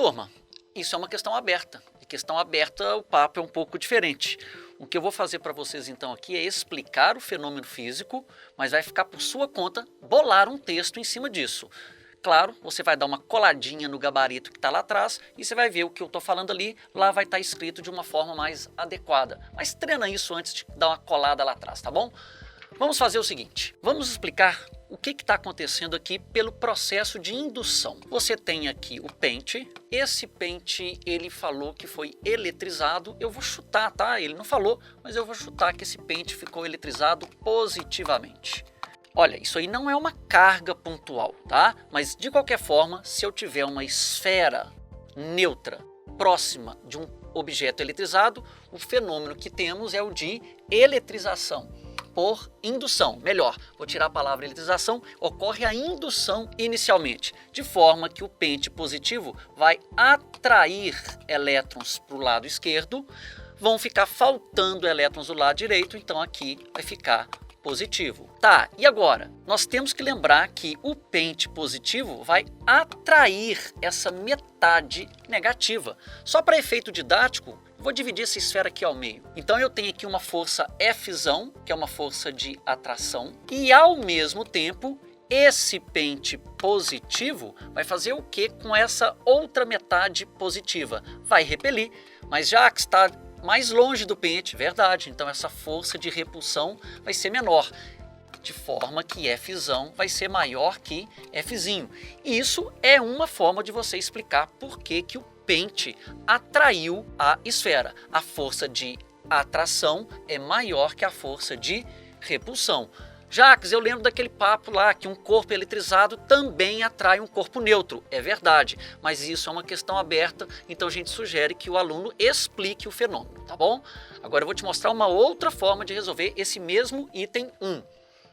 turma, isso é uma questão aberta. E questão aberta, o papo é um pouco diferente. O que eu vou fazer para vocês então aqui é explicar o fenômeno físico, mas vai ficar por sua conta bolar um texto em cima disso. Claro, você vai dar uma coladinha no gabarito que está lá atrás e você vai ver o que eu estou falando ali, lá vai estar escrito de uma forma mais adequada. Mas treina isso antes de dar uma colada lá atrás, tá bom? Vamos fazer o seguinte, vamos explicar o que está acontecendo aqui pelo processo de indução. Você tem aqui o pente, esse pente ele falou que foi eletrizado, eu vou chutar, tá? Ele não falou, mas eu vou chutar que esse pente ficou eletrizado positivamente. Olha, isso aí não é uma carga pontual, tá? Mas de qualquer forma, se eu tiver uma esfera neutra próxima de um objeto eletrizado, o fenômeno que temos é o de eletrização por indução. Melhor, vou tirar a palavra eletrização, ocorre a indução inicialmente, de forma que o pente positivo vai atrair elétrons para o lado esquerdo, vão ficar faltando elétrons do lado direito, então aqui vai ficar positivo. Tá, e agora? Nós temos que lembrar que o pente positivo vai atrair essa metade negativa. Só para efeito didático, vou dividir essa esfera aqui ao meio. Então eu tenho aqui uma força F, que é uma força de atração, e ao mesmo tempo, esse pente positivo vai fazer o que com essa outra metade positiva? Vai repelir, mas já que está mais longe do pente, verdade, então essa força de repulsão vai ser menor, de forma que F vai ser maior que F. E isso é uma forma de você explicar por que o pente atraiu a esfera. A força de atração é maior que a força de repulsão. Jacques, eu lembro daquele papo lá que um corpo eletrizado também atrai um corpo neutro. É verdade, mas isso é uma questão aberta, então a gente sugere que o aluno explique o fenômeno, tá bom? Agora eu vou te mostrar uma outra forma de resolver esse mesmo item 1.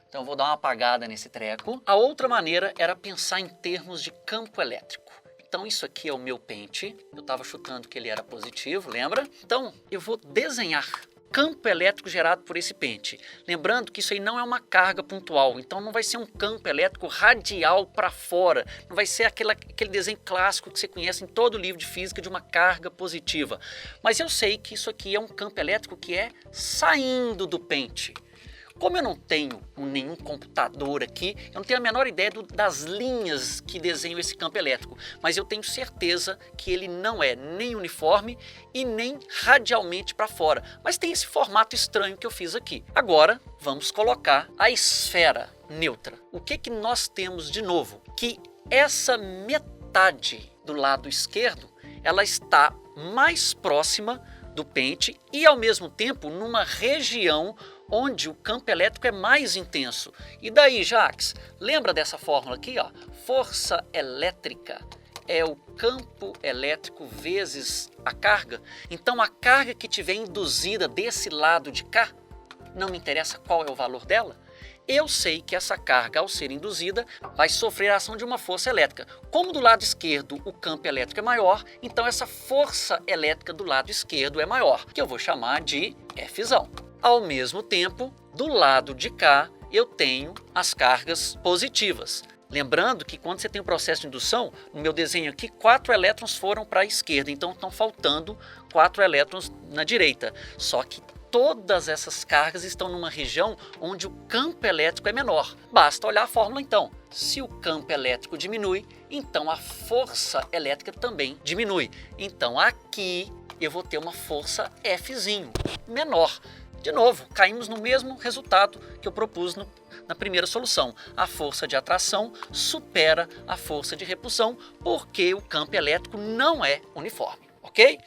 Então eu vou dar uma apagada nesse treco. A outra maneira era pensar em termos de campo elétrico. Então isso aqui é o meu pente, eu estava chutando que ele era positivo, lembra? Então eu vou desenhar campo elétrico gerado por esse pente. Lembrando que isso aí não é uma carga pontual, então não vai ser um campo elétrico radial para fora, não vai ser aquele desenho clássico que você conhece em todo livro de física de uma carga positiva. Mas eu sei que isso aqui é um campo elétrico que é saindo do pente. Como eu não tenho nenhum computador aqui, eu não tenho a menor ideia das linhas que desenham esse campo elétrico, mas eu tenho certeza que ele não é nem uniforme e nem radialmente para fora, mas tem esse formato estranho que eu fiz aqui. Agora, vamos colocar a esfera neutra. O que nós temos de novo? Que essa metade do lado esquerdo, ela está mais próxima do pente e ao mesmo tempo numa região onde o campo elétrico é mais intenso. E daí, Jacques, lembra dessa fórmula aqui, ó? Força elétrica é o campo elétrico vezes a carga. Então a carga que tiver induzida desse lado de cá, não me interessa qual é o valor dela, eu sei que essa carga, ao ser induzida, vai sofrer a ação de uma força elétrica. Como do lado esquerdo o campo elétrico é maior, então essa força elétrica do lado esquerdo é maior, que eu vou chamar de F. Ao mesmo tempo, do lado de cá, eu tenho as cargas positivas. Lembrando que quando você tem o processo de indução, no meu desenho aqui, 4 elétrons foram para a esquerda, então estão faltando 4 elétrons na direita. Só que todas essas cargas estão numa região onde o campo elétrico é menor. Basta olhar a fórmula então. Se o campo elétrico diminui, então a força elétrica também diminui. Então aqui eu vou ter uma força F menor. De novo, caímos no mesmo resultado que eu propus na primeira solução. A força de atração supera a força de repulsão porque o campo elétrico não é uniforme, ok?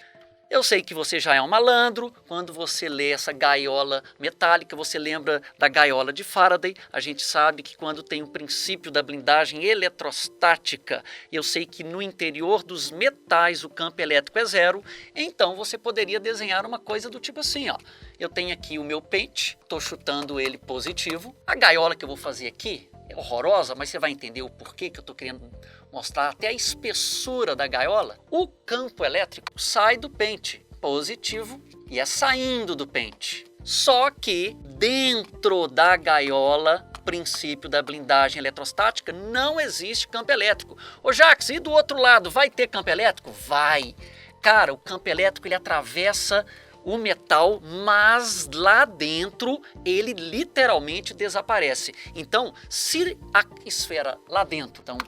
Eu sei que você já é um malandro, quando você lê essa gaiola metálica, você lembra da gaiola de Faraday. A gente sabe que quando tem o princípio da blindagem eletrostática, eu sei que no interior dos metais o campo elétrico é zero, então você poderia desenhar uma coisa do tipo assim, ó. Eu tenho aqui o meu pente, estou chutando ele positivo. A gaiola que eu vou fazer aqui é horrorosa, mas você vai entender o porquê que eu estou querendo mostrar até a espessura da gaiola. O campo elétrico sai do pente positivo e é saindo do pente. Só que dentro da gaiola princípio da blindagem eletrostática, não existe campo elétrico. Ô Jacques, e do outro lado, vai ter campo elétrico? Vai. Cara, o campo elétrico ele atravessa o metal, mas lá dentro ele literalmente desaparece. Então, se a esfera lá dentro, então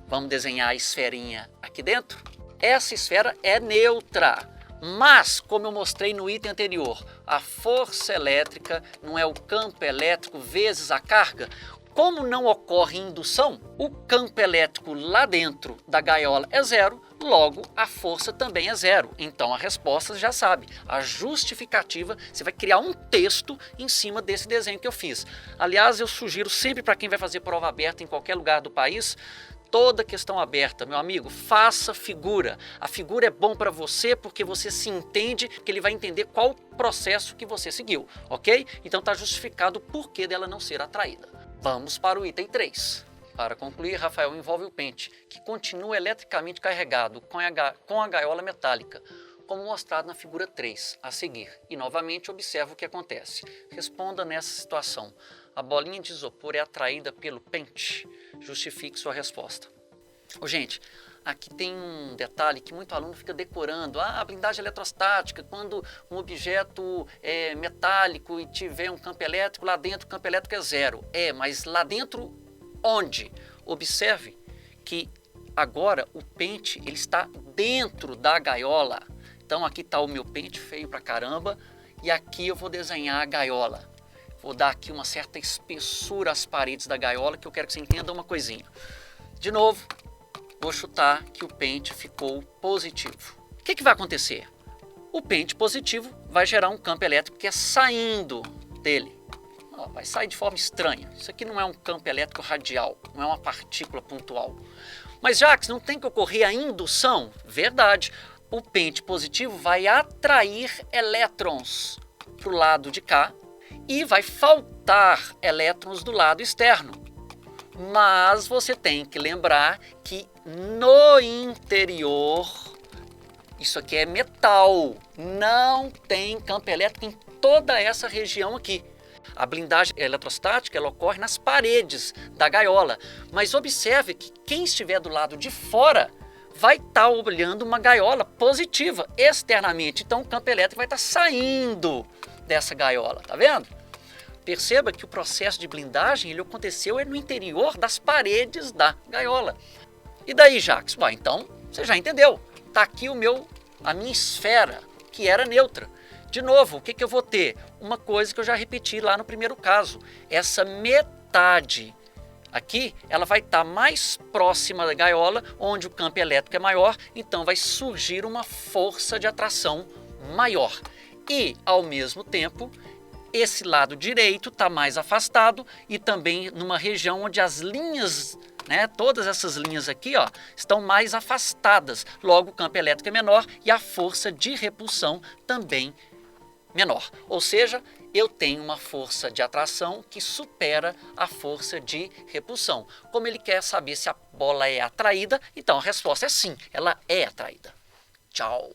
vamos desenhar a esferinha aqui dentro, essa esfera é neutra. Mas, como eu mostrei no item anterior, a força elétrica não é o campo elétrico vezes a carga. Como não ocorre indução, o campo elétrico lá dentro da gaiola é zero, logo a força também é zero. Então a resposta já sabe, a justificativa, você vai criar um texto em cima desse desenho que eu fiz. Aliás, eu sugiro sempre para quem vai fazer prova aberta em qualquer lugar do país, toda questão aberta, meu amigo, faça figura. A figura é bom para você porque você se entende, que ele vai entender qual processo que você seguiu, ok? Então está justificado o porquê dela não ser atraída. Vamos para o item 3. Para concluir, Rafael envolve o pente, que continua eletricamente carregado com a gaiola metálica, como mostrado na figura 3, a seguir. E novamente observa o que acontece. Responda nessa situação. A bolinha de isopor é atraída pelo pente? Justifique sua resposta. Gente, aqui tem um detalhe que muito aluno fica decorando. A blindagem eletrostática, quando um objeto é metálico e tiver um campo elétrico, lá dentro o campo elétrico é zero. Mas lá dentro onde? Observe que agora o pente ele está dentro da gaiola. Então aqui está o meu pente feio pra caramba e aqui eu vou desenhar a gaiola. Vou dar aqui uma certa espessura às paredes da gaiola que eu quero que você entenda uma coisinha. De novo, vou chutar que o pente ficou positivo. O que vai acontecer? O pente positivo vai gerar um campo elétrico que é saindo dele. Vai sair de forma estranha. Isso aqui não é um campo elétrico radial, não é uma partícula pontual. Mas, Jacques, não tem que ocorrer a indução? Verdade. O pente positivo vai atrair elétrons para o lado de cá e vai faltar elétrons do lado externo. Mas você tem que lembrar que no interior, isso aqui é metal, não tem campo elétrico em toda essa região aqui. A blindagem eletrostática ela ocorre nas paredes da gaiola, mas observe que quem estiver do lado de fora vai estar olhando uma gaiola positiva externamente, então o campo elétrico vai estar saindo dessa gaiola, tá vendo? Perceba que o processo de blindagem ele aconteceu no interior das paredes da gaiola. E daí, Jacques? Então você já entendeu. Está aqui a minha esfera, que era neutra. De novo, o que eu vou ter? Uma coisa que eu já repeti lá no primeiro caso. Essa metade aqui, ela vai estar mais próxima da gaiola, onde o campo elétrico é maior, então vai surgir uma força de atração maior. E, ao mesmo tempo, esse lado direito está mais afastado e também numa região onde as linhas, todas essas linhas aqui, estão mais afastadas. Logo, o campo elétrico é menor e a força de repulsão também menor. Ou seja, eu tenho uma força de atração que supera a força de repulsão. Como ele quer saber se a bola é atraída, então a resposta é sim, ela é atraída. Tchau!